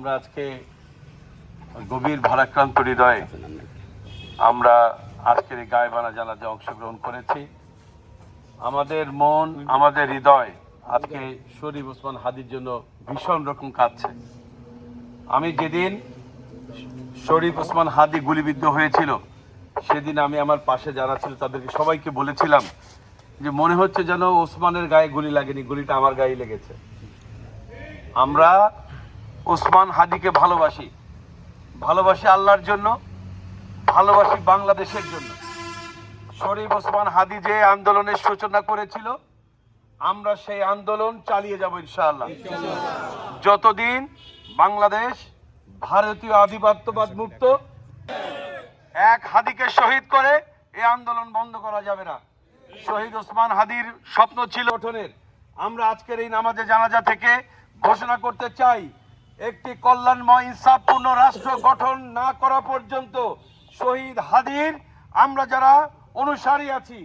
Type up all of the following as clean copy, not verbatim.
আমরা আজকে গভীর ভারাক্রান্ত হৃদয়ে আমরা আজকের এই গায়েবানা জানাজায় অংশগ্রহণ করেছি। আমাদের মন, আমাদের হৃদয় আজকে শরীফ ওসমান হাদির জন্য ভীষণ রকম কাঁদছে। আমি যেদিন শরীফ ওসমান হাদি গুলিবিদ্ধ হয়েছিল সেদিন আমি আমার পাশে যারা ছিল তাদেরকে সবাইকে বলেছিলাম যে মনে হচ্ছে যেন ওসমানের গায়ে গুলি লাগেনি, গুলিটা আমার গায়ে লেগেছে। আমরা ওসমান হাদিকে ভালোবাসি, ভালোবাসি আল্লাহর জন্য, ভালোবাসি বাংলাদেশের জন্য। শরীফ ওসমান হাদি যে আন্দোলনের সূচনা করেছিল আমরা সেই আন্দোলন চালিয়ে যাব ইনশাআল্লাহ। যতদিন বাংলাদেশ ভারতীয় আধিপত্যবাদ মুক্ত, এক হাদিকে শহীদ করে এই আন্দোলন বন্ধ করা যাবে না। শহীদ ওসমান হাদির স্বপ্ন ছিল গঠনের। আমরা আজকের এই নামাজে জানাজা থেকে ঘোষণা করতে চাই, একটি কল্যাণময় ইনসাফপূর্ণ রাষ্ট্র গঠন না করা পর্যন্ত শহীদ হাদির আমরা যারা অনুসারী আছি,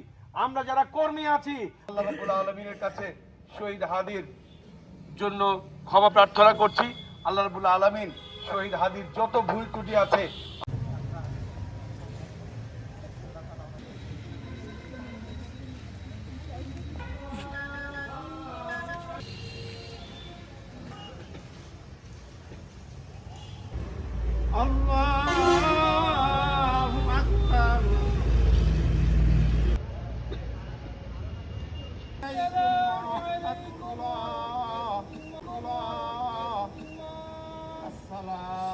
আমরা যারা কর্মী আছি, আল্লাহ রাব্বুল আলামিনের কাছে শহীদ হাদির জন্য ক্ষমা প্রার্থনা করছি। আল্লাহ রাব্বুল আলামিন শহীদ হাদির যত ভুল ত্রুটি আছে আল্লাহু আকবার। আসসালাম।